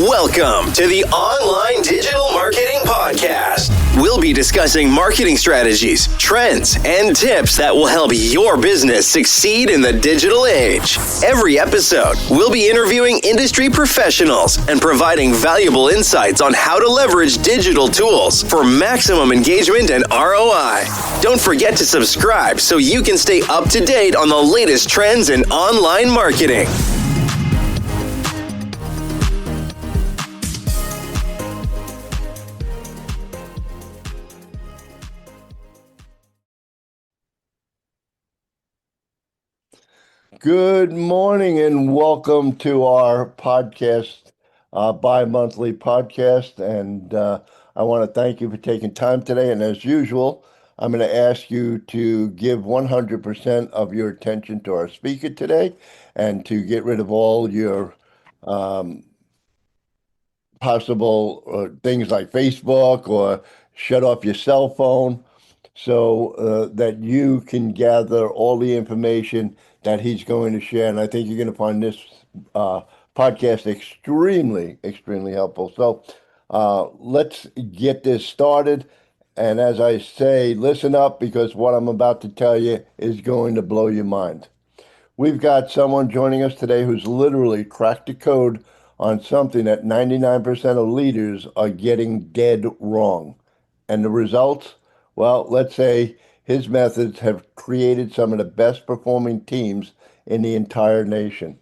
Welcome to the Online Digital Marketing Podcast. We'll be discussing marketing strategies, trends, and tips that will help your business succeed in the digital age. Every episode, we'll be interviewing industry professionals and providing valuable insights on how to leverage digital tools for maximum engagement and ROI. Don't forget to subscribe so you can stay up to date on the latest trends in online marketing. Good morning and welcome to our podcast, bi-monthly podcast. And I want to thank you for taking time today. And as usual, I'm going to ask you to give 100% of your attention to our speaker today and to get rid of all your possible things like Facebook or shut off your cell phone so that you can gather all the information that he's going to share. And I think you're going to find this podcast extremely helpful. So let's get this started. And as I say, listen up because what I'm about to tell you is going to blow your mind. We've got someone joining us today who's literally cracked the code on something that 99% of leaders are getting dead wrong. And the results? Well, let's say his methods have created some of the best performing teams in the entire nation.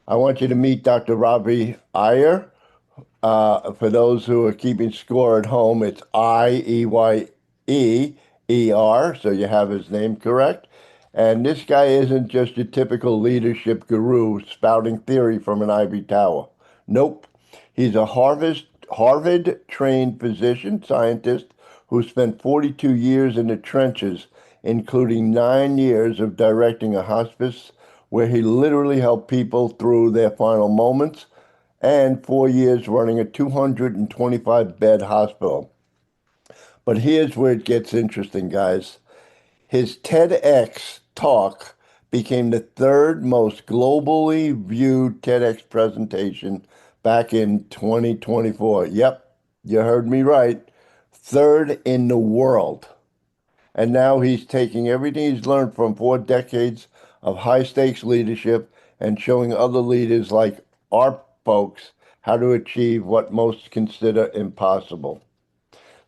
I want you to meet Dr. Ravi Iyer. For those who are keeping score at home, it's Iyer, so you have his name correct. And this guy isn't just your typical leadership guru spouting theory from an ivory tower. Nope. He's a Harvard-trained physician scientist who spent 42 years in the trenches, including 9 years of directing a hospice where he literally helped people through their final moments, and 4 years running a 225-bed hospital. But here's where it gets interesting, guys. His TEDx talk became the third most globally viewed TEDx presentation back in 2024. Yep, you heard me right. Third in the world. And now he's taking everything he's learned from 4 decades of high-stakes leadership and showing other leaders like our folks how to achieve what most consider impossible.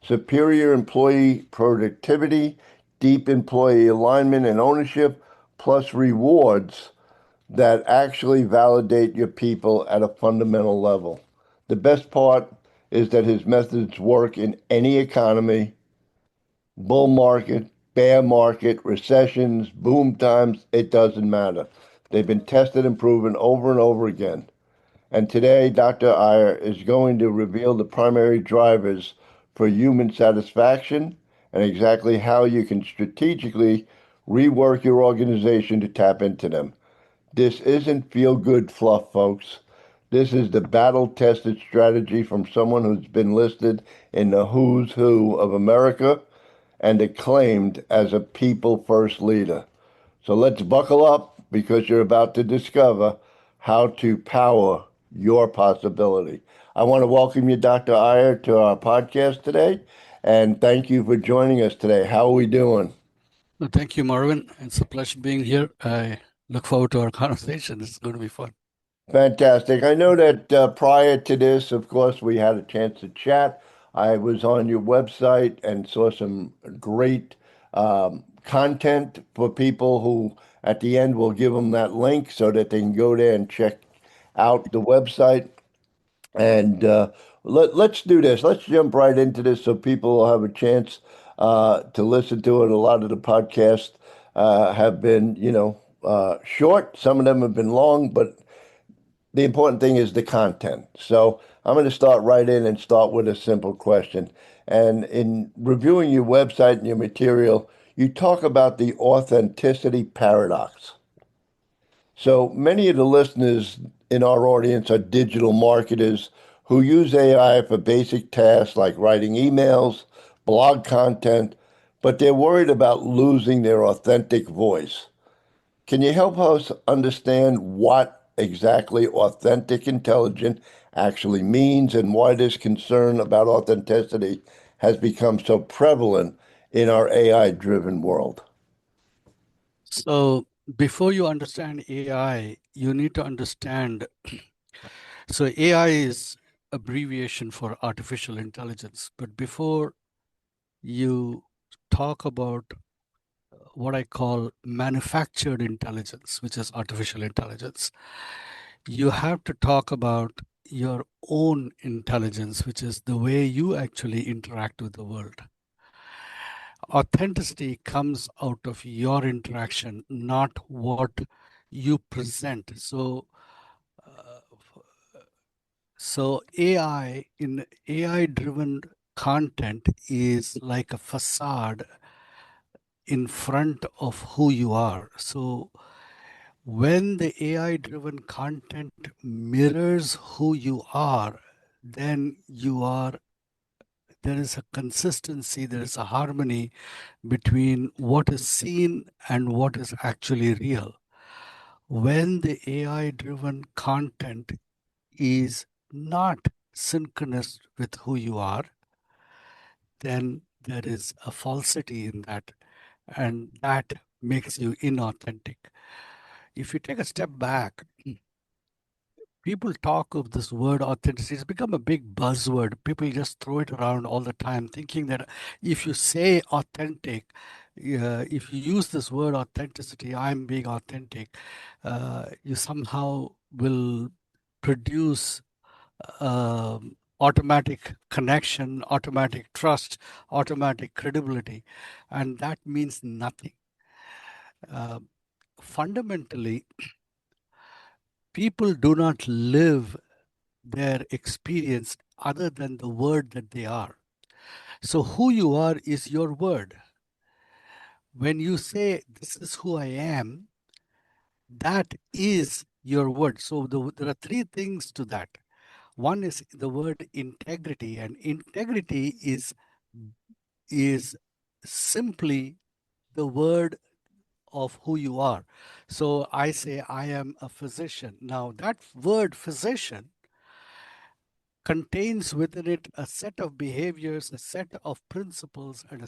Superior employee productivity, deep employee alignment and ownership, plus rewards that actually validate your people at a fundamental level. The best part is that his methods work in any economy, bull market, bear market, recessions, boom times, it doesn't matter. They've been tested and proven over and over again. And today, Dr. Iyer is going to reveal the primary drivers for human satisfaction and exactly how you can strategically rework your organization to tap into them. This isn't feel-good fluff, folks. This is the battle-tested strategy from someone who's been listed in the who's who of America and acclaimed as a people-first leader. So let's buckle up because you're about to discover how to power your possibility. I want to welcome you, Dr. Iyer, to our podcast today, and thank you for joining us today. How are we doing? Well, thank you, Marvin. It's a pleasure being here. I look forward to our conversation. It's going to be fun. Fantastic. I know that prior to this, of course, we had a chance to chat. I was on your website and saw some great content for people who, at the end, will give them that link so that they can go there and check out the website. And let's do this. Let's jump right into this so people will have a chance to listen to it. A lot of the podcasts have been, short. Some of them have been long, but the important thing is the content. So I'm going to start right in and start with a simple question. And in reviewing your website and your material, you talk about the authenticity paradox. So many of the listeners in our audience are digital marketers who use AI for basic tasks like writing emails, blog content, but they're worried about losing their authentic voice. Can you help us understand what exactly authentic intelligence actually means and why this concern about authenticity has become so prevalent in our AI-driven world. So before you understand AI, you need to understand. So AI is abbreviation for artificial intelligence. But before you talk about what I call manufactured intelligence, which is artificial intelligence, you have to talk about your own intelligence, which is the way you actually interact with the world. Authenticity comes out of your interaction, not what you present. So AI in AI driven content is like a facade in front of who you are. So when the AI driven content mirrors who you are, then there is a consistency, there is a harmony between what is seen and what is actually real. When the AI driven content is not synchronous with who you are, then there is a falsity in that, and that makes you inauthentic. If you take a step back, people talk of this word authenticity. It's become a big buzzword. People just throw it around all the time, thinking that if you say authentic, if you use this word authenticity, I'm being authentic, you somehow will produce automatic connection, automatic trust, automatic credibility, and that means nothing. Uh, Fundamentally, people do not live their experience other than the word that they are. So, who you are is your word. When you say, "This is who I am," that is your word. So, there are three things to that. One is the word integrity, and integrity is simply the word of who you are. So I say I am a physician. Now that word physician contains within it a set of behaviors, a set of principles, and a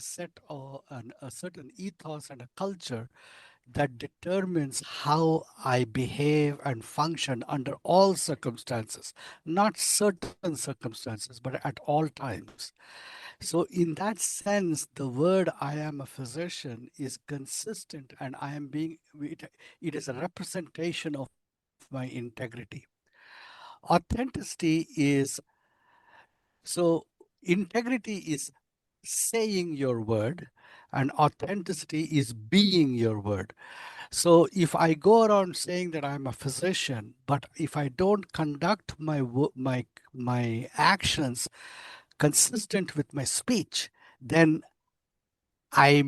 certain ethos and a culture that determines how I behave and function under all circumstances, not certain circumstances, but at all times. So, in that sense, the word "I am a physician" is consistent, and it is a representation of my integrity. Authenticity is so, integrity is saying your word, and authenticity is being your word. So if I go around saying that I'm a physician, but if I don't conduct my actions consistent with my speech, then I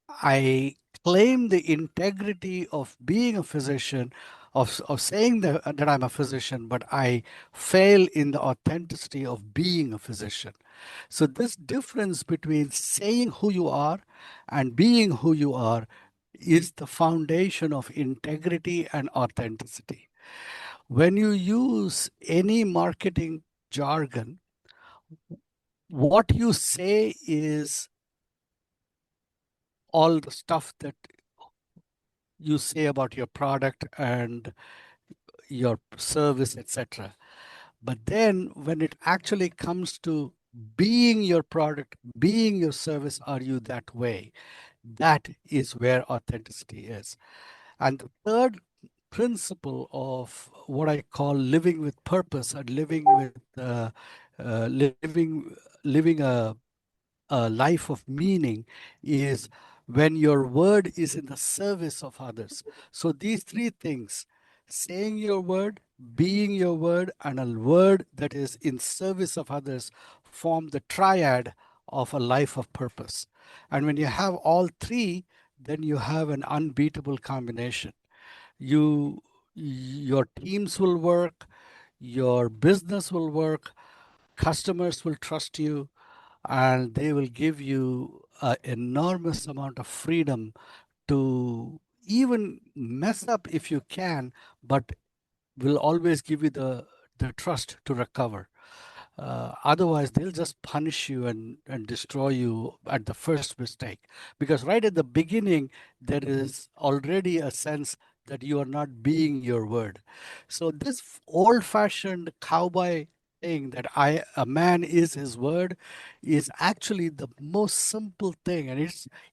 I claim the integrity of being a physician, of saying that I'm a physician, but I fail in the authenticity of being a physician. So this difference between saying who you are and being who you are is the foundation of integrity and authenticity. When you use any marketing jargon, what you say is all the stuff that you say about your product and your service, etc. But then when it actually comes to being your product, being your service, are you that way? That is where authenticity is. And the third principle of what I call living with purpose and living a life of meaning is when your word is in the service of others. So these three things, saying your word, being your word, and a word that is in service of others, form the triad of a life of purpose. And when you have all three, then you have an unbeatable combination. Your teams will work, your business will work, customers will trust you, and they will give you an enormous amount of freedom to even mess up if you can, but will always give you the the trust to recover. Otherwise, they'll just punish you and destroy you at the first mistake. Because right at the beginning, there is already a sense that you are not being your word. So this old-fashioned cowboy thing that a man is his word is actually the most simple thing, and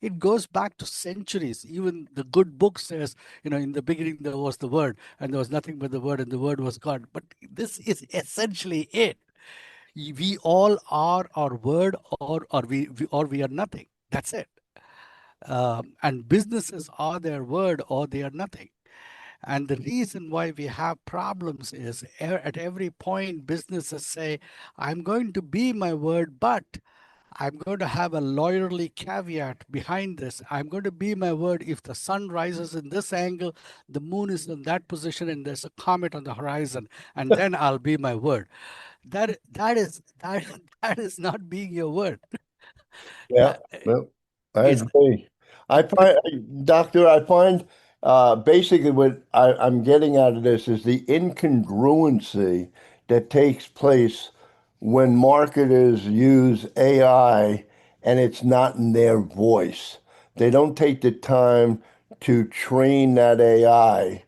it goes back to centuries. Even the good book says, in the beginning there was the word, and there was nothing but the word, and the word was God. But this is essentially it. We all are our word, or we are nothing. That's it. And businesses are their word, or they are nothing. And the reason why we have problems is at every point businesses say, I'm going to be my word, but I'm going to have a lawyerly caveat behind this. I'm going to be my word if the sun rises in this angle, the moon is in that position, and there's a comet on the horizon, and then I'll be my word. That is not being your word. Yeah, Uh, well, I It's agree. I find, Doctor, I find basically what I'm getting out of this is the incongruency that takes place when marketers use AI and it's not in their voice. They don't take the time to train that AI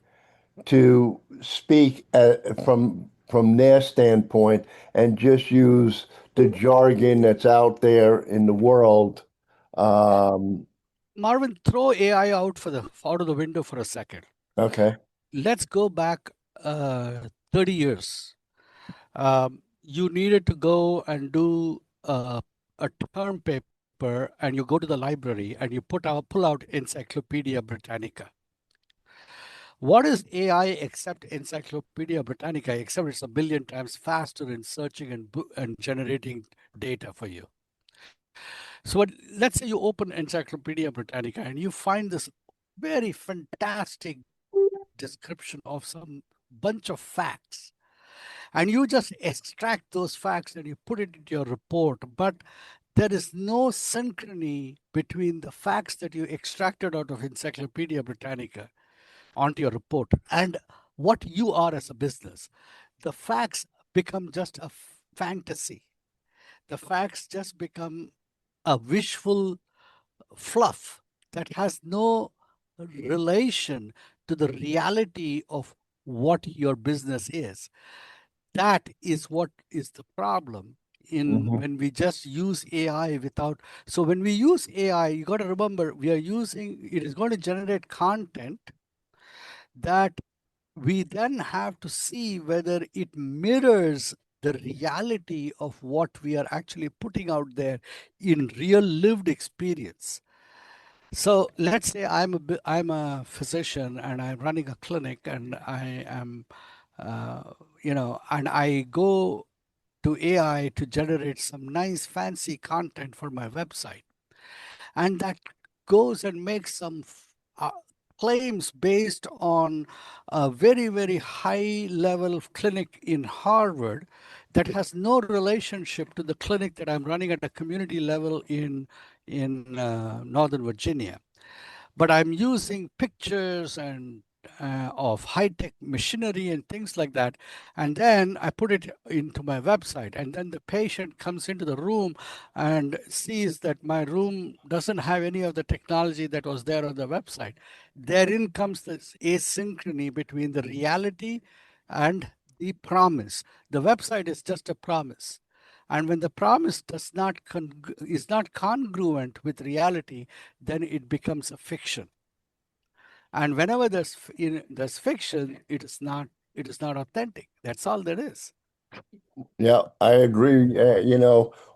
to speak from their standpoint and just use the jargon that's out there in the world. Um, Marvin, throw AI out of the window for a second. okay. Let's go back 30 years. You needed to go and do a term paper, and you go to the library and you pull out Encyclopedia Britannica. What is AI except Encyclopedia Britannica, except it's a billion times faster in searching and generating data for you? So let's say you open Encyclopedia Britannica and you find this very fantastic description of some bunch of facts. And you just extract those facts and you put it into your report. But there is no synchrony between the facts that you extracted out of Encyclopedia Britannica onto your report and what you are as a business. The facts become just a fantasy. The facts just become a wishful fluff that has no relation to the reality of what your business is. That is what is the problem in Hmm. when we just use AI without. So when we use AI, you got to remember we are using it is going to generate content that we then have to see whether it mirrors the reality of what we are actually putting out there in real lived experience. So let's say I'm a physician and I'm running a clinic, and I am, uh, and I go to AI to generate some nice fancy content for my website, and that goes and makes some uh, claims based on a very, very high level clinic in Harvard that has no relationship to the clinic that I'm running at a community level in Northern Virginia. But I'm using pictures and of high-tech machinery and things like that, and then I put it into my website, and then the patient comes into the room and sees that my room doesn't have any of the technology that was there on the website. Therein comes this asynchrony between the reality and the promise. The website is just a promise. And when the promise is not congruent with reality, then it becomes a fiction. And whenever there's fiction, it is not authentic. That's all there is. Yeah, I agree.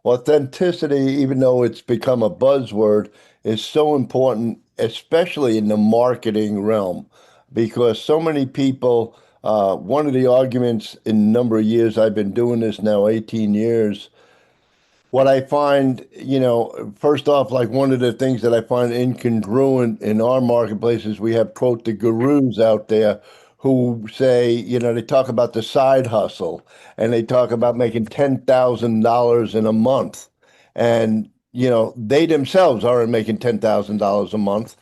Authenticity, even though it's become a buzzword, is so important, especially in the marketing realm, because so many people, one of the arguments in a number of years, I've been doing this now 18 years. What I find, first off, like one of the things that I find incongruent in our marketplace is we have, quote, the gurus out there who say, they talk about the side hustle and they talk about making $10,000 in a month. And, they themselves aren't making $10,000 a month.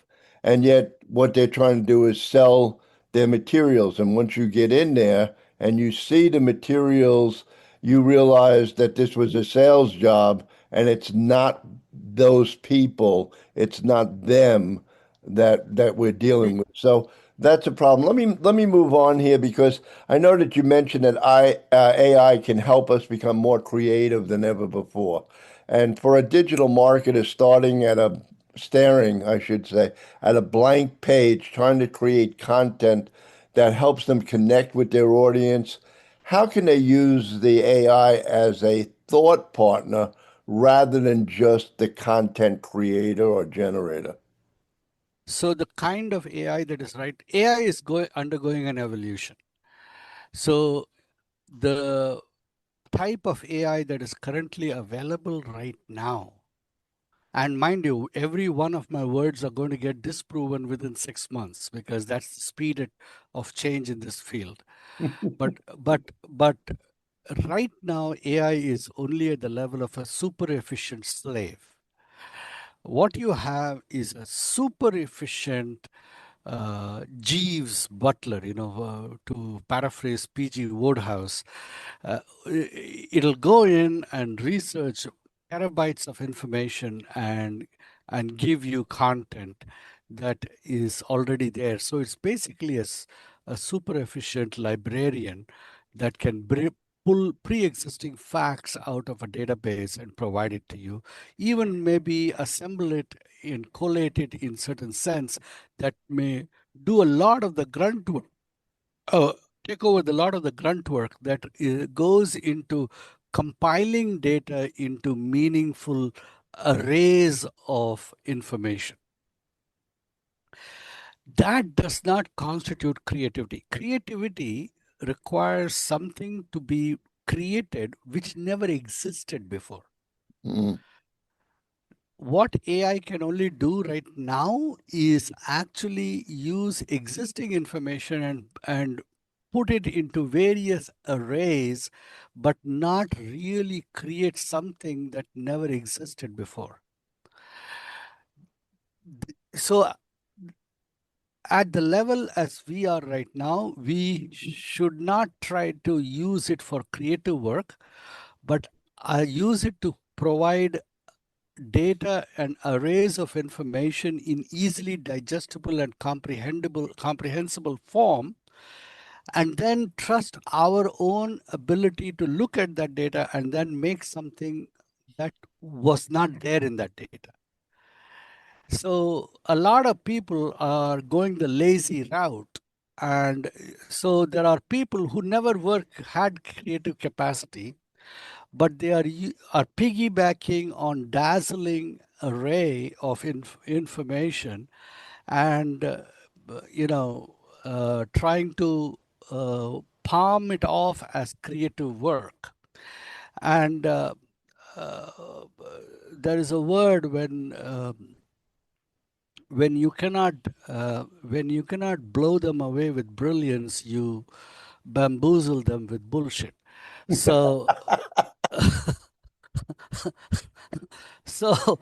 And yet what they're trying to do is sell their materials. And once you get in there, and you see the materials, you realize that this was a sales job and it's not those people, it's not them that we're dealing with. So that's a problem. Let me move on here because I know that you mentioned that AI can help us become more creative than ever before. And for a digital marketer staring, I should say, at a blank page, trying to create content that helps them connect with their audience, how can they use the AI as a thought partner rather than just the content creator or generator? So the kind of AI that is right, AI is undergoing an evolution. So the type of AI that is currently available right now, and mind you, every one of my words are going to get disproven within 6 months because that's the of change in this field. But right now, AI is only at the level of a super efficient slave. What you have is a super efficient Jeeves Butler, to paraphrase P.G. Wodehouse. It'll go in and research terabytes of information and give you content that is already there. So it's basically a super efficient librarian that can pull pre-existing facts out of a database and provide it to you, even maybe assemble it and collate it in certain sense that may do a lot of the grunt work, uh, take over the lot of the grunt work that goes into compiling data into meaningful arrays of information. That does not constitute creativity. Creativity requires something to be created which never existed before. Mm. What AI can only do right now is actually use existing information and put it into various arrays, but not really create something that never existed before. So at the level as we are right now, we should not try to use it for creative work, but use it to provide data and arrays of information in easily digestible and comprehensible form, and then trust our own ability to look at that data and then make something that was not there in that data. So a lot of people are going the lazy route. And so there are people who never had creative capacity, but they are piggybacking on dazzling array of information and trying to palm it off as creative work. And uh, there is a word when you cannot blow them away with brilliance, you bamboozle them with bullshit. So so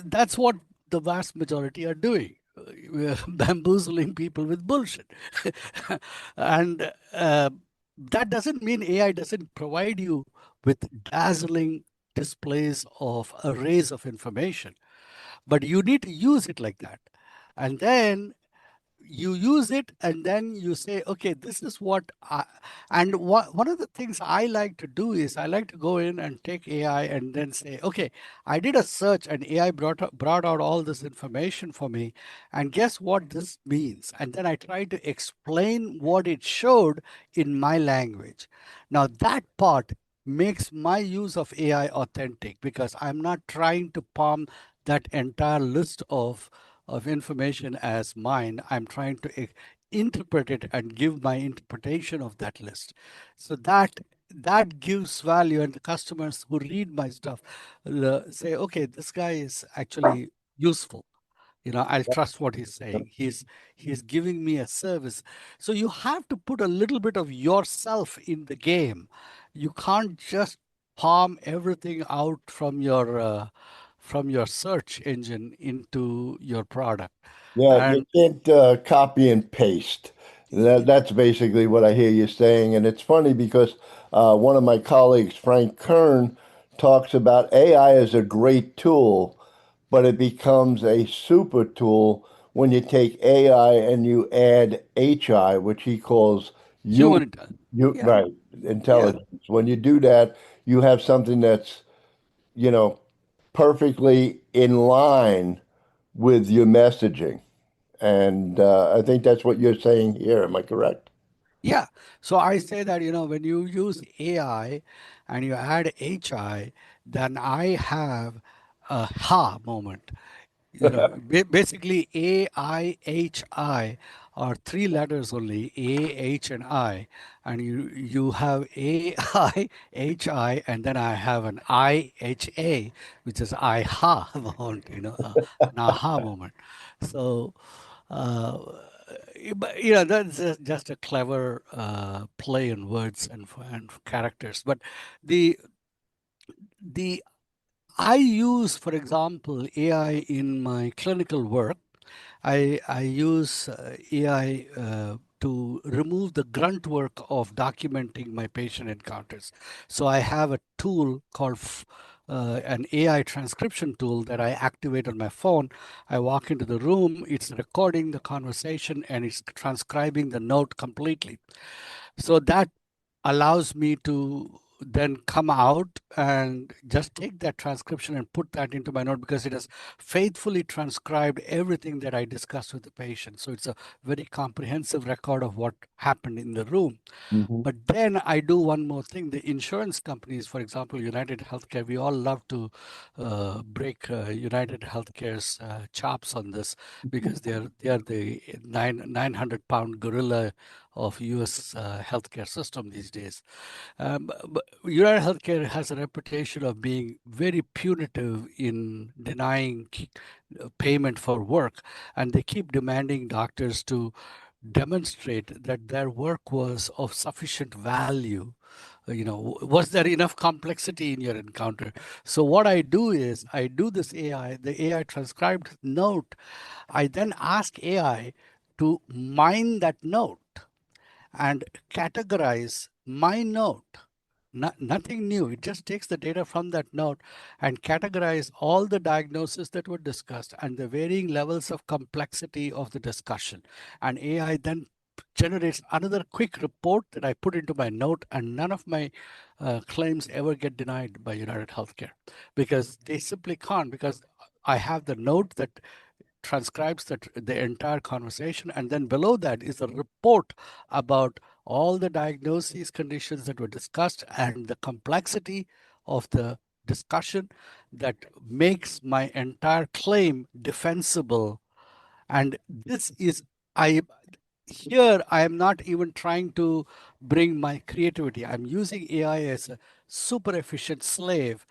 that's what the vast majority are doing. We're bamboozling people with bullshit. And that doesn't mean AI doesn't provide you with dazzling displays of arrays of information, but you need to use it like that. And then you use it and then you say, okay, this is one of the things I like to do is I like to go in and take AI and then say, okay, I did a search and AI brought out all this information for me. And guess what this means? And then I try to explain what it showed in my language. Now that part makes my use of AI authentic because I'm not trying to palm that entire list of information as mine. I'm trying to interpret it and give my interpretation of that list. So that gives value, and the customers who read my stuff say, okay, this guy is actually useful. I'll trust what he's saying. He's giving me a service. So you have to put a little bit of yourself in the game. You can't just palm everything out from your search engine into your product. Yeah, you And can't copy and paste. That's basically what I hear you saying. And it's funny because one of my colleagues, Frank Kern, talks about AI as a great tool, but it becomes a super tool when you take AI and you add HI, which he calls Human intelligence. Yeah, right, yeah. intelligence. When you do that, you have something that's, you know, perfectly in line with your messaging. And I think that's what you're saying here. Am I correct? Yeah. So I say that, when you use AI and you add HI, then I have a ha moment. Basically AIHI are three letters only, A, H, and I, and you have AIHI, and then I have an IHA, which is IHA moment, an aha moment. So, uh, but, that's just a clever play in words and characters. But the the I use, for example, AI in my clinical work. I use AI to remove the grunt work of documenting my patient encounters. So I have a tool called an AI transcription tool that I activate on my phone. I walk into the room, it's recording the conversation and it's transcribing the note completely. So that allows me to then come out and just take that transcription and put that into my note because it has faithfully transcribed everything that I discussed with the patient. So it's a very comprehensive record of what happened in the room. Mhm. But then I do one more thing. The insurance companies, for example, United Healthcare, we all love to break United Healthcare's chops on this because they are the 900-pound gorilla of U.S. Healthcare system these days. But United Healthcare has a reputation of being very punitive in denying payment for work, and they keep demanding doctors to demonstrate that their work was of sufficient value. Was there enough complexity in your encounter? So what I do is I do this AI, the AI transcribed note. I then ask AI to mine that note and categorize my note. Nothing new. It just takes the data from that note and categorize all the diagnoses that were discussed and the varying levels of complexity of the discussion. And AI then generates another quick report that I put into my note, and none of my claims ever get denied by United Healthcare because they simply can't, because I have the note that transcribes the entire conversation, and then below that is a report about all the diagnoses, conditions that were discussed, and the complexity of the discussion that makes my entire claim defensible. And this is, I here I am not even trying to bring my creativity. I'm using AI as a super efficient slave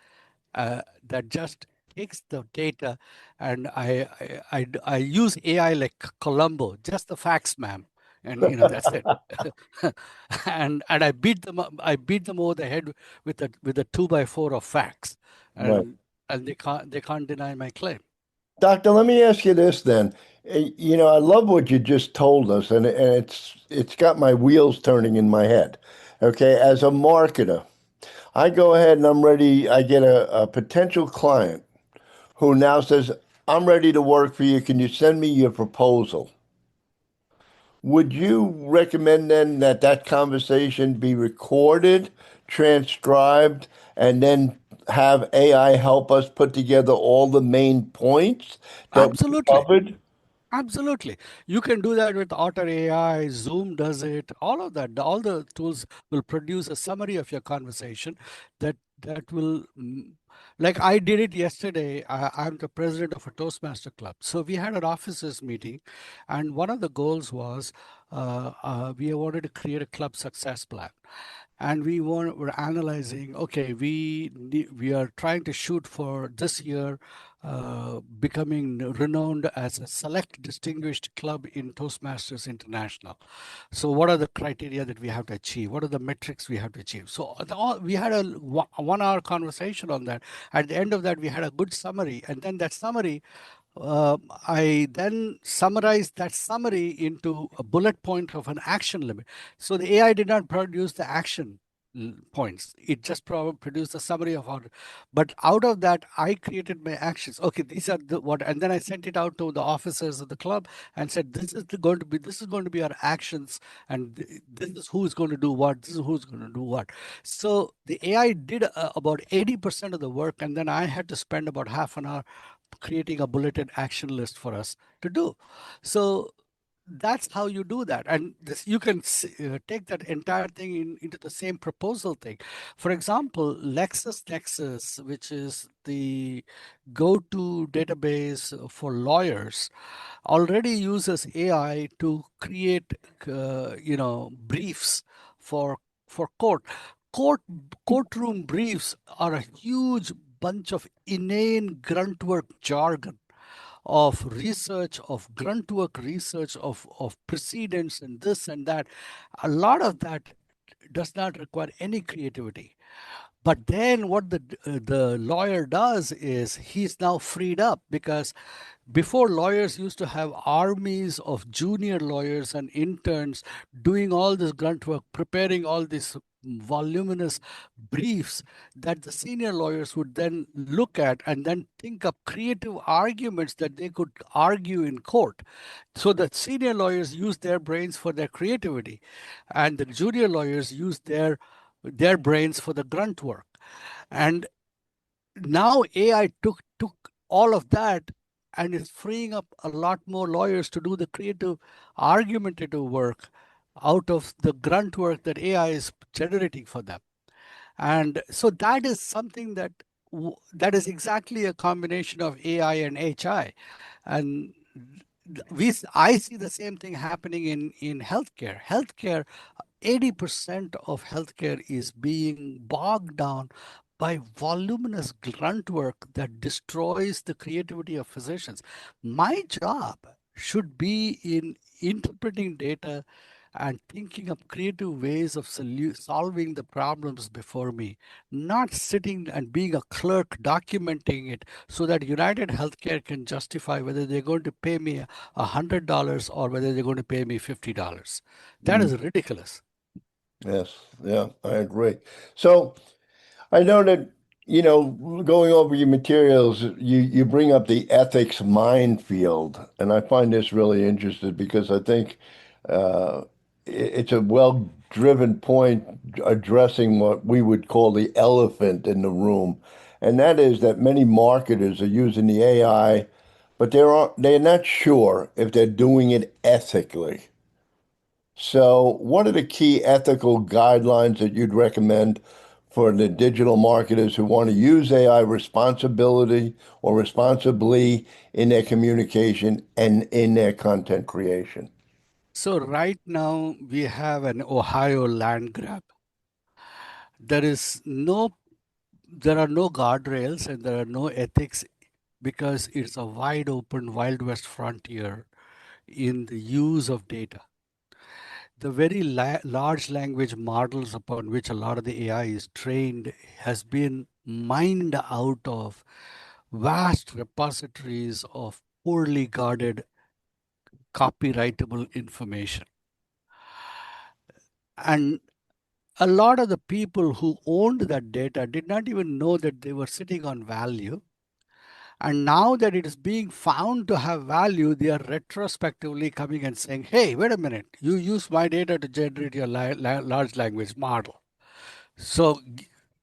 that just takes the data, and I use AI like Columbo, just the facts, ma'am, and that's it. And I beat them over the head with a 2x4 of facts, Right. and they can't deny my claim. Doctor, let me ask you this then. I love what you just told us, and it's got my wheels turning in my head. Okay, as a marketer, I go ahead and I'm ready. I get a potential client who now says, I'm ready to work for you. Can you send me your proposal? Would you recommend then that that conversation be recorded, transcribed, and then have AI help us put together all the main points that we Absolutely. covered? Absolutely. You can do that with Otter AI, Zoom does it, all of that. All the tools will produce a summary of your conversation that will, like I did it yesterday. I'm the president of a Toastmaster club. So we had an officers meeting, and one of the goals was we wanted to create a club success plan. And we're analyzing, okay, we are trying to shoot for this year becoming renowned as a select distinguished club in Toastmasters International. So what are the criteria that we have to achieve? What are the metrics we have to achieve? So we had a 1 hour conversation on that. At the end of that, we had a good summary, and then that summary I then summarized that summary into a bullet point of an action limit. So the AI did not produce the action points. It just produced a summary of how. But out of that, I created my actions. Okay, these are the what, and then I sent it out to the officers of the club and said, this is going to be our actions, and this is who is going to do what. This is who's going to do what. So the AI did about 80% of the work, and then I had to spend about half an hour creating a bulleted action list for us to do. So that's how you do that. And this, you can take that entire thing into the same proposal thing. For example, LexisNexis, which is the go-to database for lawyers, already uses AI to create, briefs for court courtroom briefs are a huge bunch of inane grunt work jargon of research, of grunt work research, of precedents and this and that. A lot of that does not require any creativity. But then what the lawyer does is he's now freed up, because before, lawyers used to have armies of junior lawyers and interns doing all this grunt work, preparing all these voluminous briefs that the senior lawyers would then look at and then think up creative arguments that they could argue in court. So the senior lawyers use their brains for their creativity, and the junior lawyers use their brains for the grunt work. And now AI took all of that and is freeing up a lot more lawyers to do the creative, argumentative work out of the grunt work that AI is generating for them. And so that is something that is exactly a combination of AI and HI. And I see the same thing happening in healthcare. 80% of healthcare is being bogged down by voluminous grunt work that destroys the creativity of physicians. My job should be in interpreting data and thinking up creative ways of solving the problems before me, not sitting and being a clerk documenting it so that United Healthcare can justify whether they're going to pay me $100 or whether they're going to pay me $50. That is ridiculous. Yes, yeah, I agree. So I know that, going over your materials, you bring up the ethics minefield, and I find this really interesting because I think uh, it's a well-driven point addressing what we would call the elephant in the room, and that is that many marketers are using the AI, but they're not sure if they're doing it ethically. So, what are the key ethical guidelines that you'd recommend for the digital marketers who want to use AI responsibility or responsibly in their communication and in their content creation? So right now we have an Ohio land grab. There is no, there are no guardrails and there are no ethics, because it's a wide open Wild West frontier in the use of data. The very large language models upon which a lot of the AI is trained has been mined out of vast repositories of poorly guarded copyrightable information. And a lot of the people who owned that data did not even know that they were sitting on value. And now that it is being found to have value, they are retrospectively coming and saying, hey, wait a minute, you used my data to generate your large language model. So,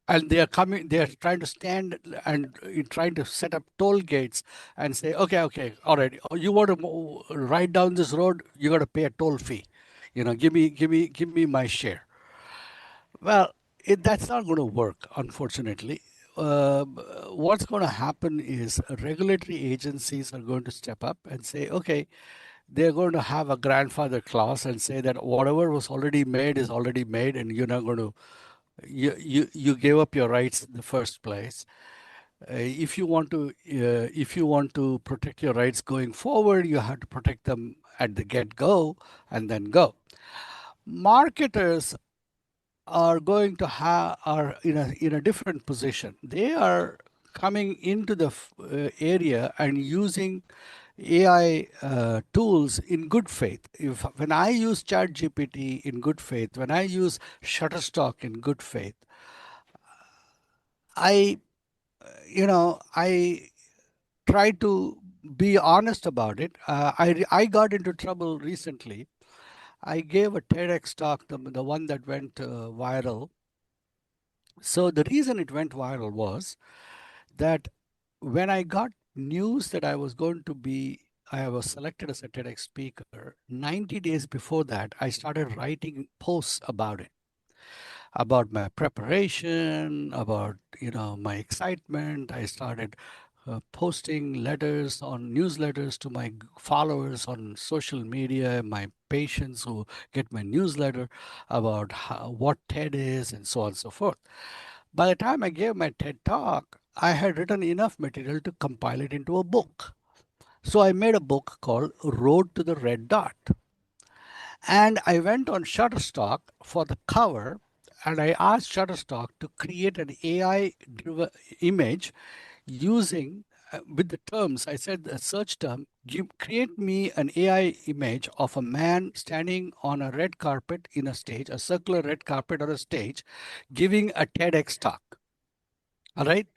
and they are coming, they are trying to stand and trying to set up toll gates and say, okay, all right, you want to ride down this road, you got to pay a toll fee. Give me my share. Well, that's not going to work, unfortunately. What's going to happen is regulatory agencies are going to step up and say, okay, they're going to have a grandfather clause and say that whatever was already made is already made, and you're not going to, you gave up your rights in the first place. If you want to protect your rights going forward, you have to protect them at the get go and then go. Marketers are going to have are in a different position. They are coming into the area and using AI tools in good faith. When I use ChatGPT in good faith, when I use Shutterstock in good faith, I, I try to be honest about it. I got into trouble recently. I gave a TEDx talk, the one that went viral. So the reason it went viral was that when I got news that I was selected as a TEDx speaker, 90 days before that, I started writing posts about my preparation, about my excitement. I started posting letters on newsletters to my followers on social media, my patients who get my newsletter about what TED is and so on and so forth. By the time I gave my TED talk, I had written enough material to compile it into a book. So I made a book called Road to the Red Dot. And I went on Shutterstock for the cover and I asked Shutterstock to create an AI driven image using with the terms. I said the search term, create me an AI image of a man standing on a red carpet in a stage, a circular red carpet on a stage, giving a TEDx talk. All right.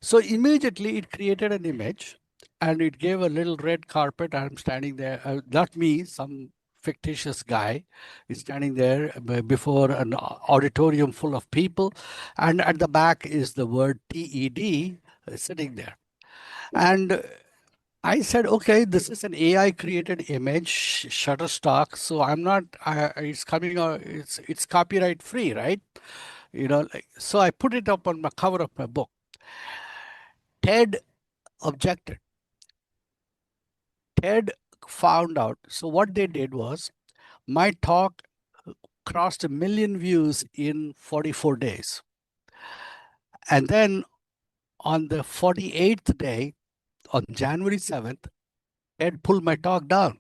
So immediately it created an image and it gave a little red carpet. I'm standing there, not me, some fictitious guy is standing there before an auditorium full of people. And at the back is the word TED sitting there. And I said, okay, this is an AI created image, Shutterstock. So I'm not, it's coming out, it's copyright free, right? So I put it up on the cover of my book. TED objected. TED found out. So what they did was my talk crossed 1 million views in 44 days. And then on the 48th day, on January 7th, TED pulled my talk down.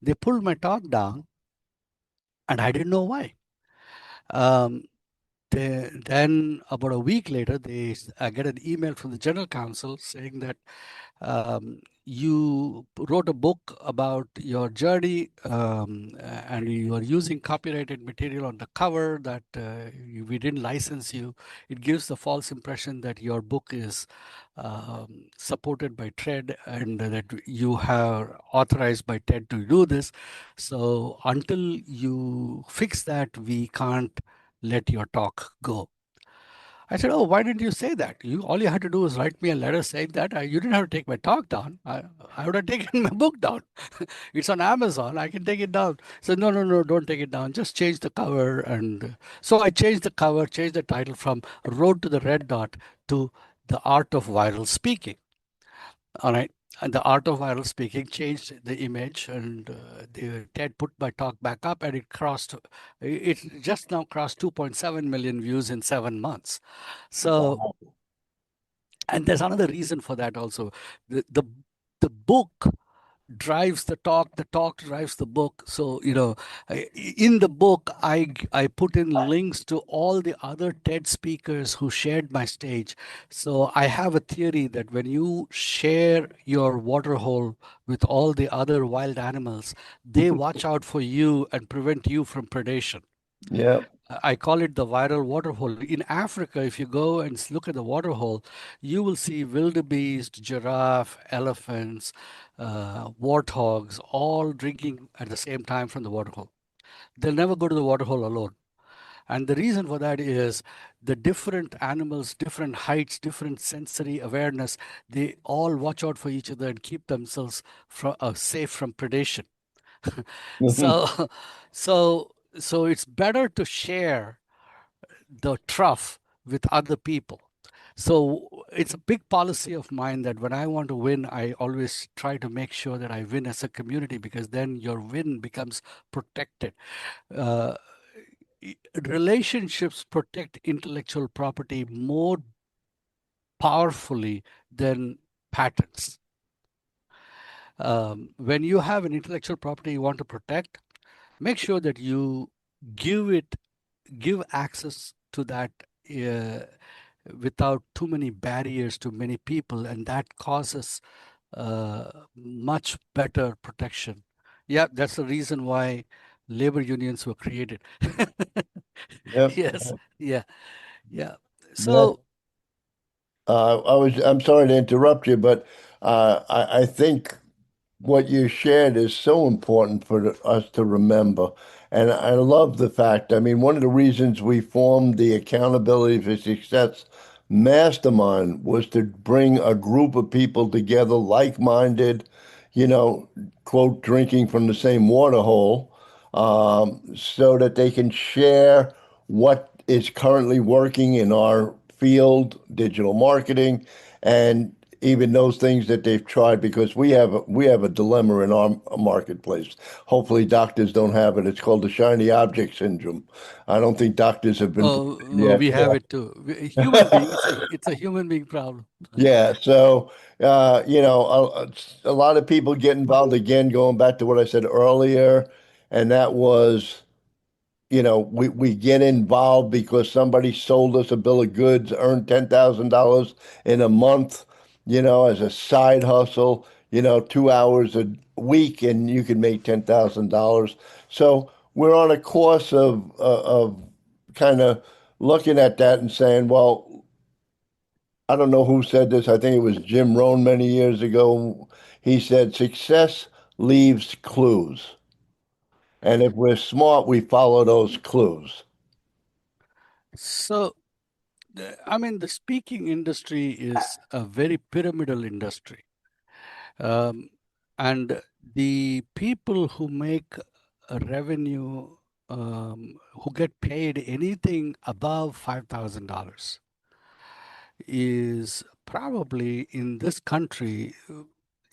They pulled my talk down, and I didn't know why. Um, then about a week later, I get an email from the general counsel saying that you wrote a book about your journey and you are using copyrighted material on the cover that we didn't license you. It gives the false impression that your book is supported by TED and that you are authorized by TED to do this. So until you fix that, we can't let your talk go. I said, oh, why didn't you say that? All you had to do was write me a letter saying that. You didn't have to take my talk down. I would have taken my book down. It's on Amazon. I can take it down. So no, no, no, don't take it down. Just change the cover. And so I changed the cover, changed the title from Road to the Red Dot to The Art of Viral Speaking. All right. And the art of viral speaking changed the image, and TED put my talk back up, and it just now crossed 2.7 million views in 7 months. So, Wow. and there's another reason for that also. The book drives the talk drives the book. So in the book I put in links to all the other TED speakers who shared my stage. So I have a theory that when you share your waterhole with all the other wild animals, they watch out for you and prevent you from predation. Yeah. I call it the viral waterhole. In Africa, if you go and look at the waterhole, you will see wildebeest, giraffe, elephants, warthogs, all drinking at the same time from the waterhole. They'll never go to the waterhole alone. And the reason for that is the different animals, different heights, different sensory awareness, they all watch out for each other and keep themselves safe from predation. So, so it's better to share the trough with other people. So it's a big policy of mine that when I want to win, I always try to make sure that I win as a community, because then your win becomes protected. Uh, Relationships protect intellectual property more powerfully than patents. When you have an intellectual property you want to protect, make sure that you give access to that without too many barriers to many people, and that causes much better protection. Yeah, that's the reason why labor unions were created. Yep. Yes, yeah, yeah. That So, I'm sorry to interrupt you, but I think what you shared is so important for us to remember. And I love the fact, I mean, one of the reasons we formed the Accountability for Success Mastermind was to bring a group of people together, like-minded, you know, quote, drinking from the same water hole, so that they can share what is currently working in our field, digital marketing, and even those things that they've tried, because we have a dilemma in our marketplace. Hopefully doctors don't have it. It's called the shiny object syndrome. I don't think doctors have been prepared oh, yet. we have it too. Human being, it's a human being problem. Yeah, so a lot of people get involved again, going back to what I said earlier, and that was, we get involved because somebody sold us a bill of goods, earned $10,000 in a month, as a side hustle, 2 hours a week, and you can make $10,000. So we're on a course of kind of looking at that and saying, well, I don't know who said this. I think it was Jim Rohn many years ago. He said, success leaves clues. And if we're smart, we follow those clues. So, I mean, the speaking industry is a very pyramidal industry. Um, and the people who make a revenue, who get paid anything above $5,000 is probably in this country,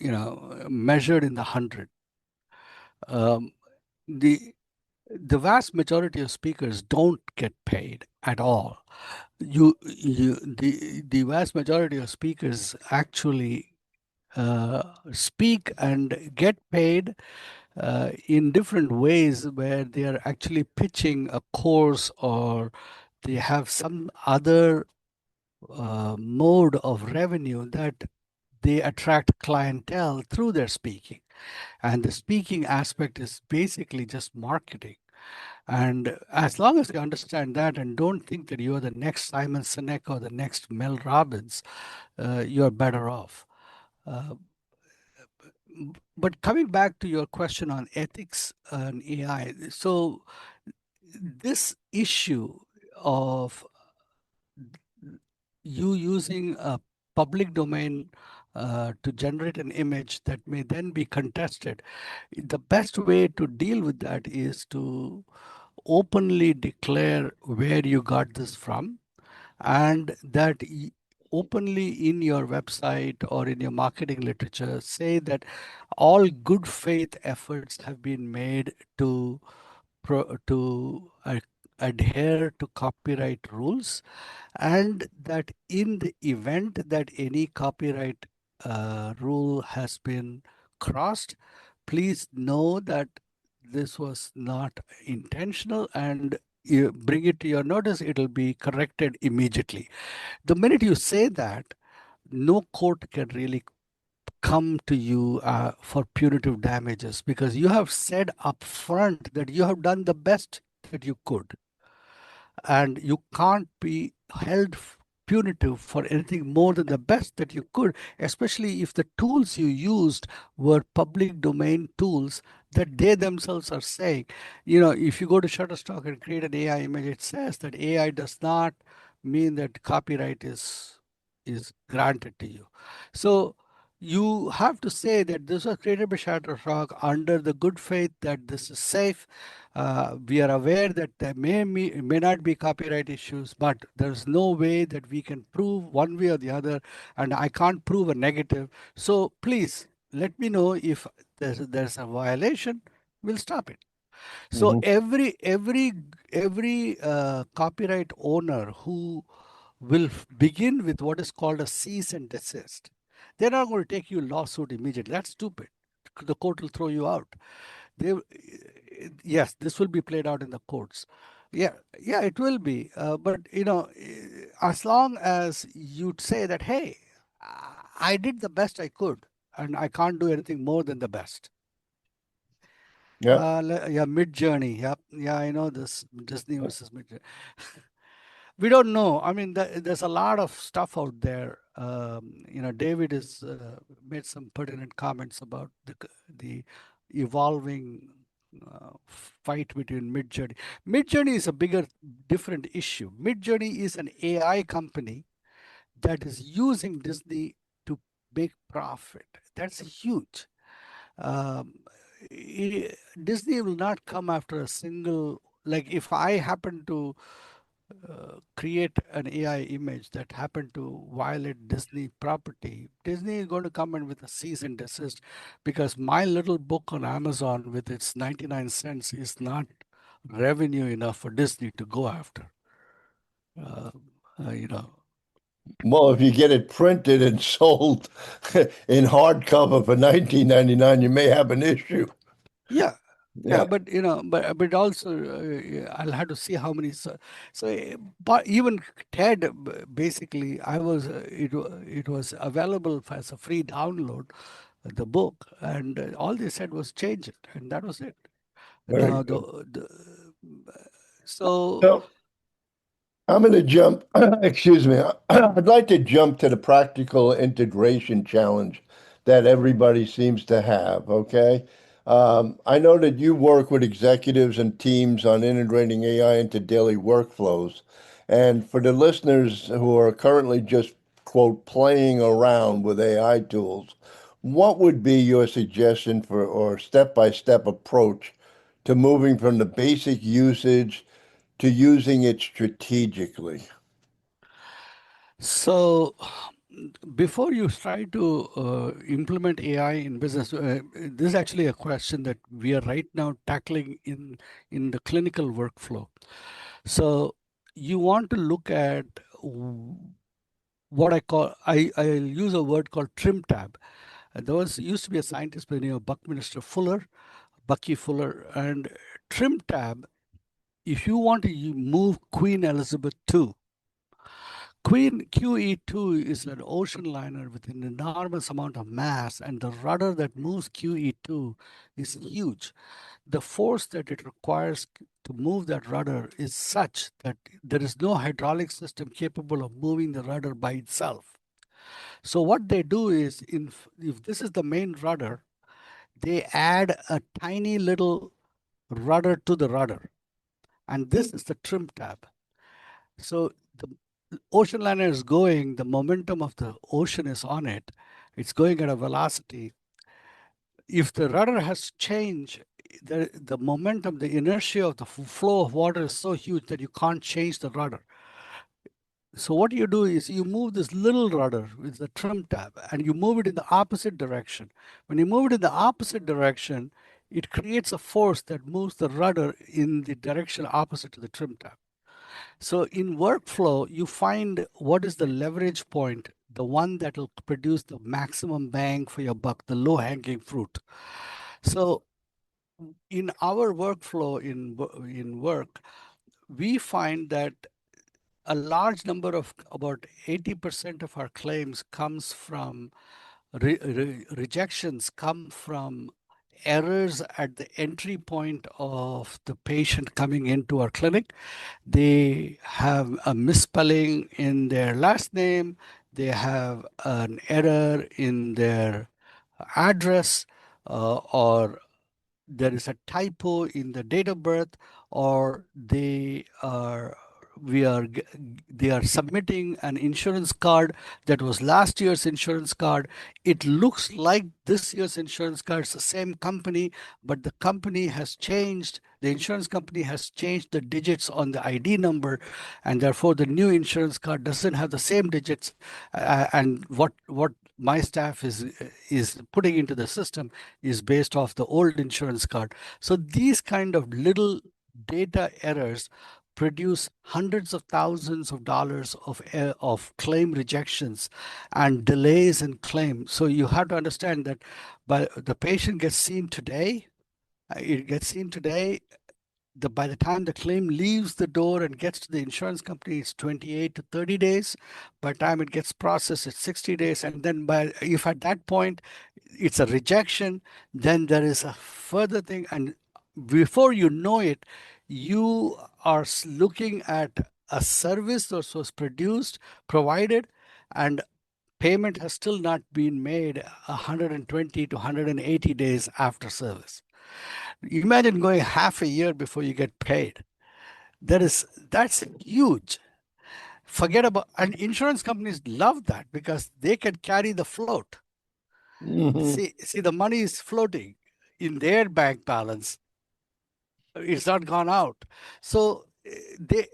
measured in the hundred. Um, the the vast majority of speakers don't get paid at all. The vast majority of speakers actually speak and get paid in different ways, where they are actually pitching a course, or they have some other mode of revenue that they attract clientele through their speaking. And the speaking aspect is basically just marketing. And as long as you understand that and don't think that you're the next Simon Sinek or the next Mel Robbins, you're better off. Uh, but coming back to your question on ethics and AI, so this issue of you using a public domain to generate an image that may then be contested, the best way to deal with that is to openly declare where you got this from, and that openly in your website or in your marketing literature say that all good faith efforts have been made to adhere to copyright rules, and that in the event that any copyright rule has been crossed, please know that this was not intentional, and you bring it to your notice, it'll be corrected immediately. The minute you say that, no court can really come to you for punitive damages, because you have said up front that you have done the best that you could, and you can't be held punitive for anything more than the best that you could, especially if the tools you used were public domain tools that they themselves are saying. If you go to Shutterstock and create an AI image, it says that AI does not mean that copyright is granted to you. So you have to say that this was created by Shutterstock under the good faith that this is safe. We are aware that there may not be copyright issues, but there's no way that we can prove one way or the other, and I can't prove a negative. So please let me know if there's a violation. We'll stop it. So Mhm. every copyright owner who will begin with what is called a cease and desist, they're not going to take you lawsuit immediately. That's stupid. The court will throw you out. They, yes, this will be played out in the courts. Yeah, yeah, it will be. But as long as you'd say that, hey, I did the best I could, and I can't do anything more than the best. Yeah. Yeah, Mid-Journey. Yep. Yeah, I know this Disney versus Mid-Journey. We don't know. I mean, there's a lot of stuff out there. David has made some pertinent comments about the evolving fight between Mid-Journey. Mid-Journey is a bigger, different issue. Mid-Journey is an AI company that is using Disney to make profit. That's huge. Um, Disney will not come after a single, like if I happen to create an AI image that happened to violate Disney property, Disney is going to come in with a cease and desist, because my little book on Amazon with its 99 cents is not revenue enough for Disney to go after. Uh, you know, Well, if you get it printed and sold in hardcover for 19.99, you may have an issue. yeah. Yeah, Yeah. but also I'll have to see how many. But even TED, basically, it was available as a free download, the book, and all they said was change it, and that was it. Very Now good. so So I'm going to jump, excuse me. I'd like to jump to the practical integration challenge that everybody seems to have. Okay. I know that you work with executives and teams on integrating AI into daily workflows. And for the listeners who are currently just, quote, playing around with AI tools, what would be your suggestion for or step-by-step approach to moving from the basic usage to using it strategically? So, before you try to implement AI in business, this is actually a question that we are right now tackling in the clinical workflow. So, you want to look at what I'll use a word called trim tab. There used to be a scientist by the name of Bucky Fuller, and trim tab. If you want to move Queen Elizabeth II, Queen QE2 is an ocean liner with an enormous amount of mass, and the rudder that moves QE2 is huge. The force that it requires to move that rudder is such that there is no hydraulic system capable of moving the rudder by itself. So what they do is, if this is the main rudder, they add a tiny little rudder to the rudder, and this is the trim tab. So the ocean liner is going, the momentum of the ocean is on it. It's going at a velocity. If the rudder has to change, the momentum, the inertia of the flow of water is so huge that you can't change the rudder. So what you do is you move this little rudder with the trim tab and you move it in the opposite direction. When you move it in the opposite direction, it creates a force that moves the rudder in the direction opposite to the trim tab. So in workflow, you find what is the leverage point, the one that will produce the maximum bang for your buck, the low hanging fruit. So in our workflow in work, we find that a large number of about 80% of our claims comes from rejections come from errors at the entry point of the patient coming into our clinic. They have a misspelling in their last name, they have an error in their address, or there is a typo in the date of birth, or they are submitting an insurance card that was last year's insurance card. It looks like this year's insurance card. It's the same company, but the company has changed. The insurance company has changed the digits on the ID number, and therefore the new insurance card doesn't have the same digits. And what my staff is putting into the system is based off the old insurance card. So these kind of little data errors produce hundreds of thousands of dollars of claim rejections and delays in claim. So you have to understand that, but the patient gets seen today, it gets seen today, by the time the claim leaves the door and gets to the insurance company, it's 28 to 30 days. By the time it gets processed, it's 60 days. And then if at that point it's a rejection, then there is a further thing. And before you know it, you are looking at a service that was produced, provided, and payment has still not been made 120 to 180 days after service. Imagine going half a year before you get paid. That's huge. Forget about, and insurance companies love that because they can carry the float. Hmm. See, the money is floating in their bank balance. It's not gone out. So they,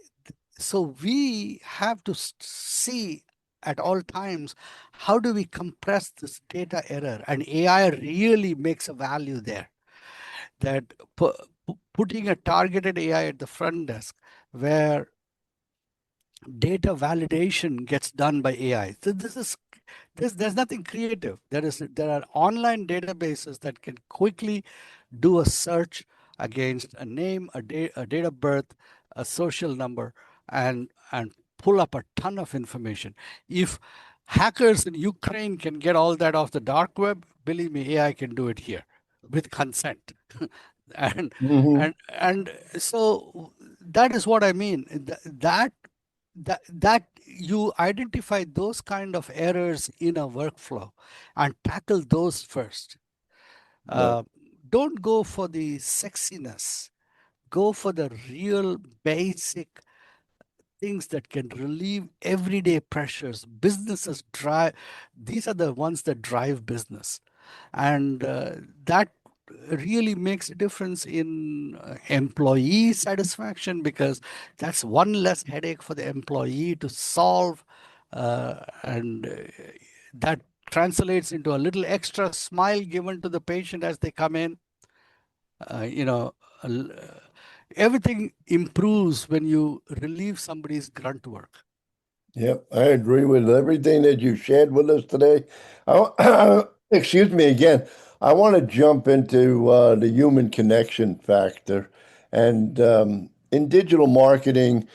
so we have to see at all times how do we compress this data error, and AI really makes a value there. That putting a targeted AI at the front desk where data validation gets done by AI. So there's nothing creative. There are online databases that can quickly do a search against a name, a date of birth, a social number, and pull up a ton of information. If hackers in Ukraine can get all that off the dark web, believe me, AI can do it here with consent. and Hmm. and so that is what I mean. That you identify those kind of errors in a workflow and tackle those first. Yeah. Uh, don't go for the sexiness. Go for the real basic things that can relieve everyday pressures. Businesses drive, these are the ones that drive business. And that really makes a difference in employee satisfaction, because that's one less headache for the employee to solve. And that translates into a little extra smile given to the patient as they come in. You know, everything improves when you relieve somebody's grunt work. Yep, I agree with everything that you shared with us today. Excuse me again. I want to jump into the human connection factor. And in digital marketing,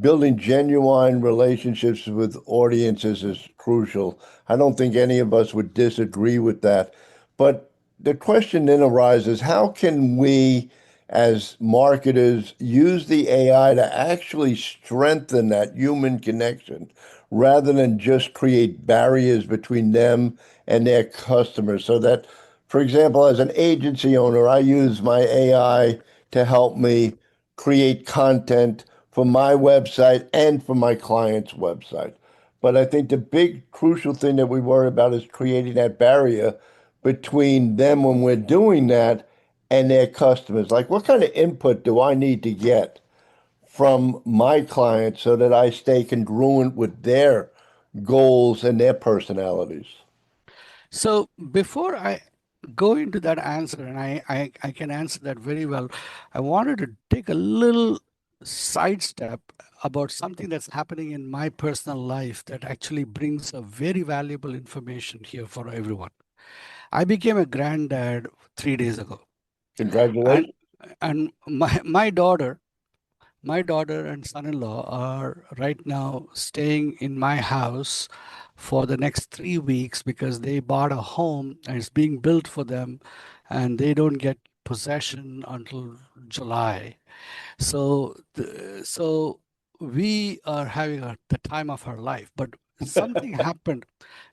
building genuine relationships with audiences is crucial. I don't think any of us would disagree with that. But the question then arises, how can we, as marketers, use the AI to actually strengthen that human connection rather than just create barriers between them and their customers? So that, for example, as an agency owner, I use my AI to help me create content for my website and for my client's website. But I think the big crucial thing that we worry about is creating that barrier between them when we're doing that and their customers. Like, what kind of input do I need to get from my clients so that I stay congruent with their goals and their personalities? So before I go into that answer, and I can answer that very well, I wanted to take a little sidestep about something that's happening in my personal life that actually brings a very valuable information here for everyone. I became a granddad 3 days ago, and Congratulations. my daughter and son-in-law are right now staying in my house for the next 3 weeks because they bought a home and it's being built for them, and they don't get possession until July. So we are having the time of our life, but something happened.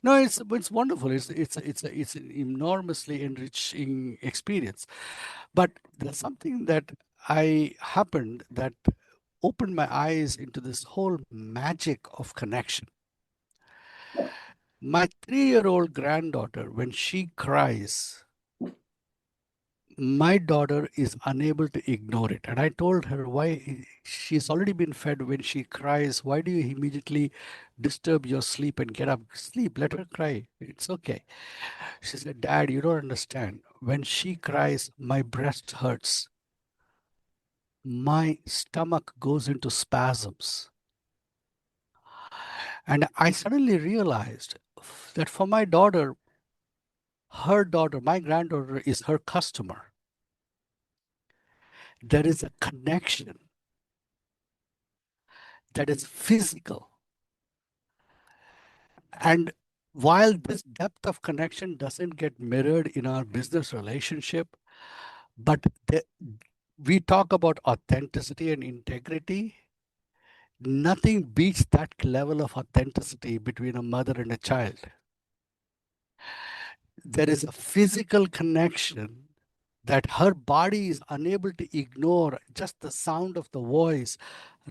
No, it's wonderful. It's an enormously enriching experience. But there's something that I happened that opened my eyes into this whole magic of connection. My 3-year-old granddaughter, when she cries, my daughter is unable to ignore it. And I told her, why? She's already been fed. When she cries, why do you immediately disturb your sleep and get up? Sleep, let her cry. It's okay. She said, Dad, you don't understand. When she cries, my breast hurts. My stomach goes into spasms. And I suddenly realized that for my daughter, her daughter, my granddaughter, is her customer. There is a connection that is physical. And while this depth of connection doesn't get mirrored in our business relationship, but we talk about authenticity and integrity, nothing beats that level of authenticity between a mother and a child. There is a physical connection that her body is unable to ignore. Just the sound of the voice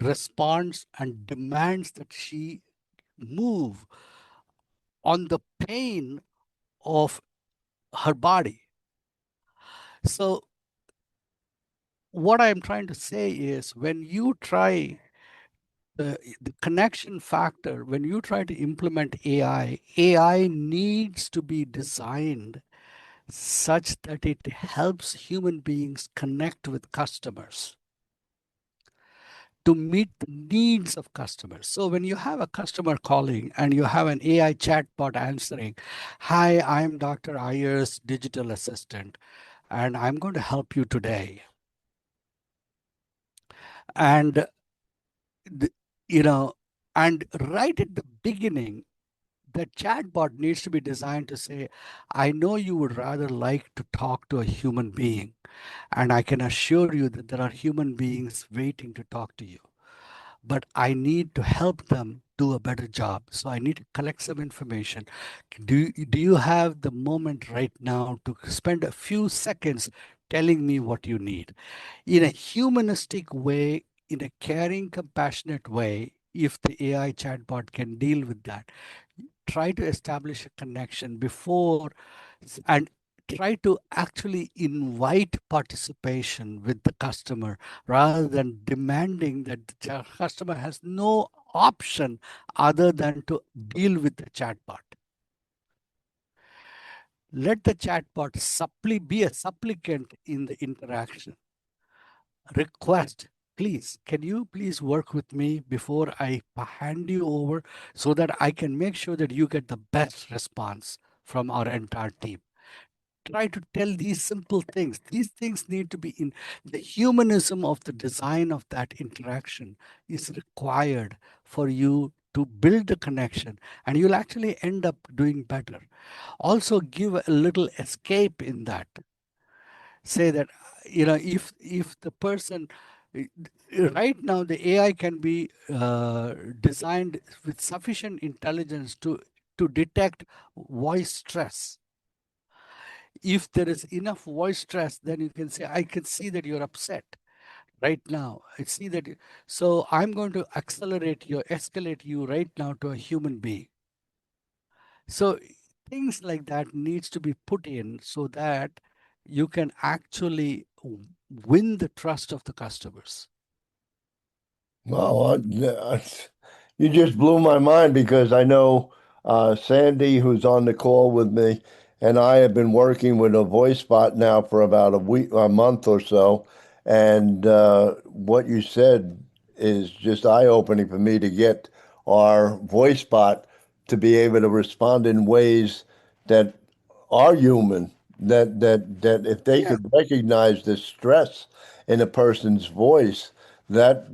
responds and demands that she move on the pain of her body. So what I'm trying to say is, when you try the connection factor, when you try to implement AI needs to be designed such that it helps human beings connect with customers to meet the needs of customers. So when you have a customer calling and you have an AI chatbot answering, "Hi, I'm Dr. Iyer's digital assistant, and I'm going to help you today." And the, you know, and right at the beginning, the chatbot needs to be designed to say, "I know you would rather like to talk to a human being, and I can assure you that there are human beings waiting to talk to you. But I need to help them do a better job. So I need to collect some information. Do you have the moment right now to spend a few seconds telling me what you need?" In a humanistic way, in a caring, compassionate way, if the AI chatbot can deal with that, try to establish a connection before and try to actually invite participation with the customer rather than demanding that the customer has no option other than to deal with the chatbot. Let the chatbot be a supplicant in the interaction. Request, "Please, can you please work with me before I hand you over so that I can make sure that you get the best response from our entire team?" Try to tell these simple things. These things need to be in the humanism of the design of that interaction is required for you to build the connection, and you'll actually end up doing better. Also, give a little escape in that. Say that, if the person right now, the AI can be designed with sufficient intelligence to detect voice stress. If there is enough voice stress, then you can say, "I can see that you're upset right now. I see that. So I'm going to escalate you right now to a human being." So things like that needs to be put in so that you can actually win the trust of the customers. Well, you just blew my mind because I know Sandy, who's on the call with me, and I have been working with a voice bot now for about a month or so. And what you said is just eye-opening for me to get our voice bot to be able to respond in ways that are human, that if they Yeah. could recognize the stress in a person's voice, that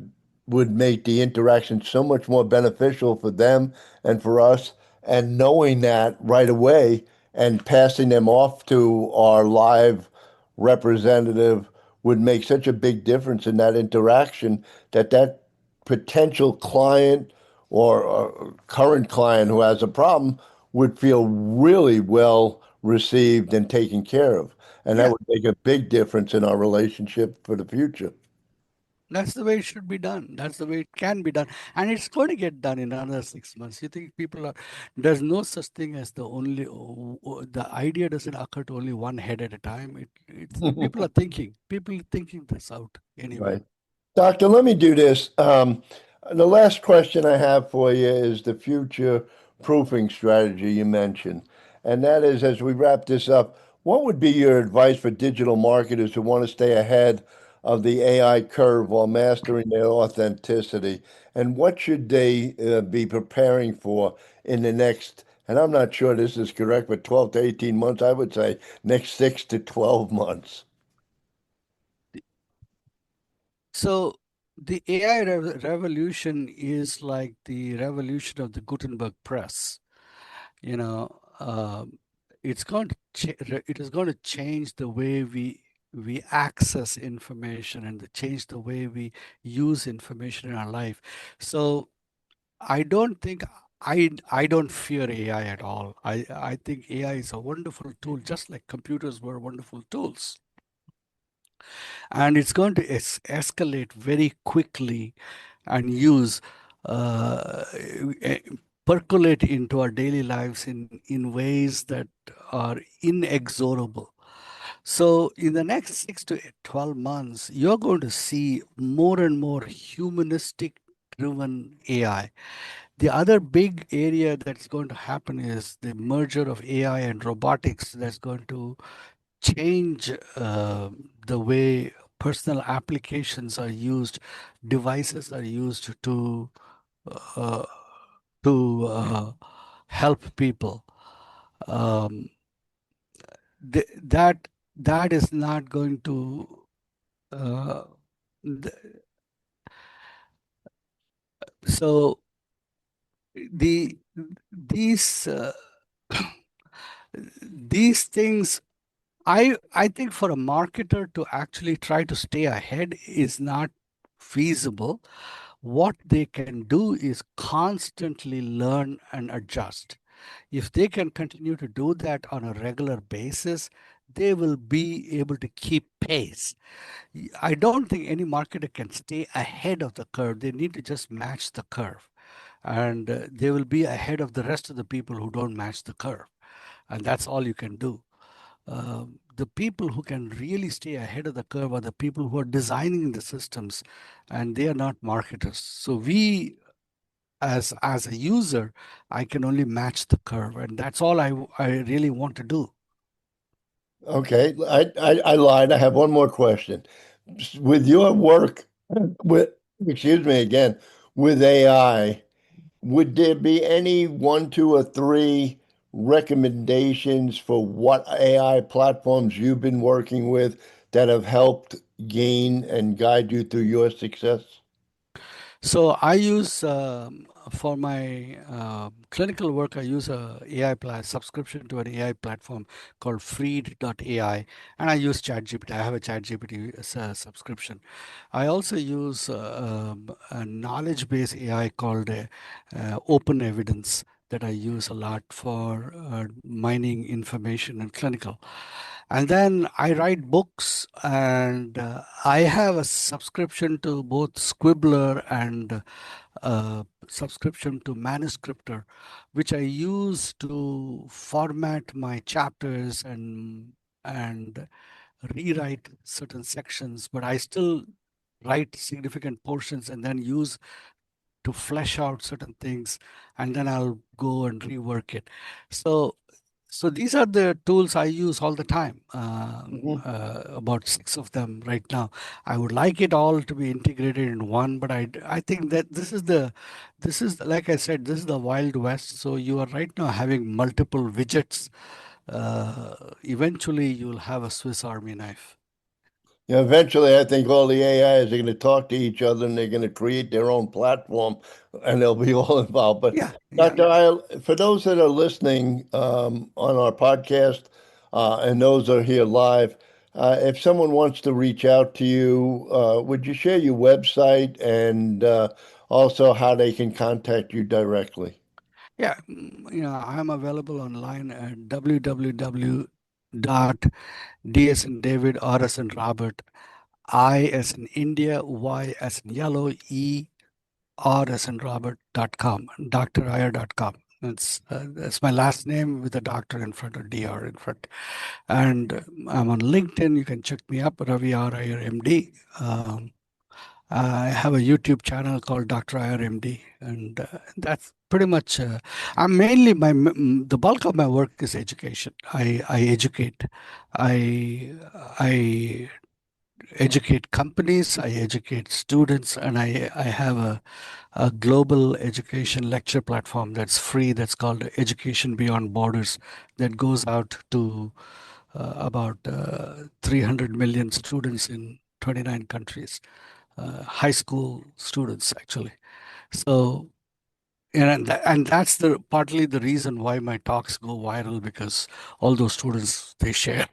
would make the interaction so much more beneficial for them and for us. And knowing that right away and passing them off to our live representative would make such a big difference in that interaction that potential client or current client who has a problem would feel really well received and taken care of. And that Yeah. would make a big difference in our relationship for the future. That's the way it should be done. That's the way it can be done. And it's going to get done in another 6 months. You think there's no such thing as the idea doesn't occur to only one head at a time. People are thinking this out anyway. Right. Doctor, let me do this. The last question I have for you is the future proofing strategy you mentioned. And that is, as we wrap this up, what would be your advice for digital marketers who want to stay ahead of the AI curve while mastering their authenticity? And what should they be preparing for in the next, and I'm not sure this is correct, but 12 to 18 months, I would say next 6 to 12 months. So the AI revolution is like the revolution of the Gutenberg press. You know, it's going to it is going to change the way we access information and to change the way we use information in our life. So I don't think I don't fear AI at all. I think AI is a wonderful tool, just like computers were wonderful tools, and it's going to escalate very quickly and use uh, eh, percolate into our daily lives in ways that are inexorable. So in the next 6 to 12 months, you're going to see more and more humanistic driven AI. The other big area that's going to happen is the merger of AI and robotics that's going to change the way personal applications are used, devices are used uh, to help people. Um, that that is not going to uh, th- so the these these things I think for a marketer to actually try to stay ahead is not feasible. What they can do is constantly learn and adjust. If they can continue to do that on a regular basis, they will be able to keep pace. I don't think any marketer can stay ahead of the curve. They need to just match the curve. And they will be ahead of the rest of the people who don't match the curve. And that's all you can do. The people who can really stay ahead of the curve are the people who are designing the systems, and they are not marketers. So we, as a user, I can only match the curve, and that's all I really want to do. Okay, I lied. I have one more question. With your work with, excuse me again, with AI, would there be any one, two, or three recommendations for what AI platforms you've been working with that have helped gain and guide you through your success? So I use for my clinical work, I use a AI subscription to an AI platform called Freed.ai, and I use ChatGPT. I have a ChatGPT subscription. I also use a knowledge-based AI called Open Evidence that I use a lot for mining information in clinical. And then I write books, and I have a subscription to both Scribbler and subscription to Manuscriptor, which I use to format my chapters and rewrite certain sections, but I still write significant portions and then use to flesh out certain things, and then I'll go and rework it. So, so these are the tools I use all the time. Mhm. About six of them right now. I would like it all to be integrated in one, but I think that this is like I said, this is the Wild West. So you are right now having multiple widgets. Eventually, you'll have a Swiss Army knife. Yeah, eventually, I think all the AIs are going to talk to each other and they're going to create their own platform and they'll be all involved. But Yeah, yeah. Dr. Isle, for those that are listening on our podcast and those that are here live, if someone wants to reach out to you, would you share your website and also how they can contact you directly? Yeah, I'm available online at www dot D as in David, R as in Robert, I as in India, Y as in yellow, R as in Robert.com, driyer.com. That's my last name with a doctor in front or DR in front. And I'm on LinkedIn. You can check me up, Ravi R, Iyer, MD. I have a YouTube channel called Dr. Iyer, MD, and that's pretty much. I'm mainly the bulk of my work is education. I educate. I educate companies, I educate students, and I have a global education lecture platform that's free that's called Education Beyond Borders that goes out to about 300 million students in 29 countries. high school students actually. So, and that's partly the reason why my talks go viral, because all those students, they share.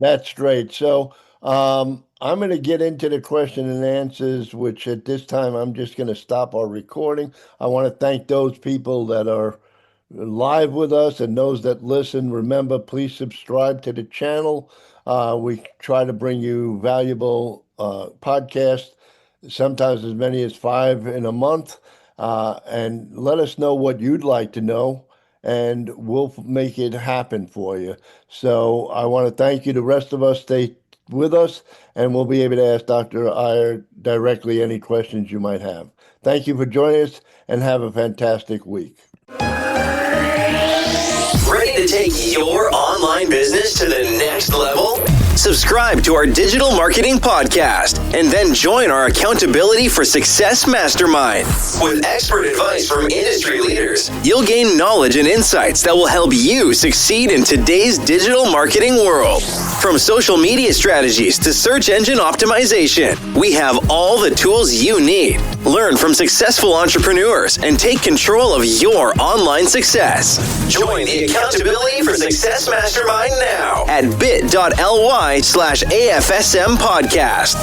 That's great. So I'm going to get into the question and answers, which at this time I'm just going to stop our recording. I want to thank those people that are live with us and those that listen. Remember, please subscribe to the channel. We try to bring you valuable podcasts, sometimes as many as 5 in a month. And let us know what you'd like to know, and we'll make it happen for you. So I want to thank you. The rest of us, stay with us, and we'll be able to ask Dr. Iyer directly any questions you might have. Thank you for joining us, and have a fantastic week. Ready to take your online business to the next level? Subscribe to our digital marketing podcast and then join our Accountability for Success Mastermind. With expert advice from industry leaders, you'll gain knowledge and insights that will help you succeed in today's digital marketing world. From social media strategies to search engine optimization, we have all the tools you need. Learn from successful entrepreneurs and take control of your online success. Join the Accountability for Success Mastermind now at bit.ly/AFSM podcast.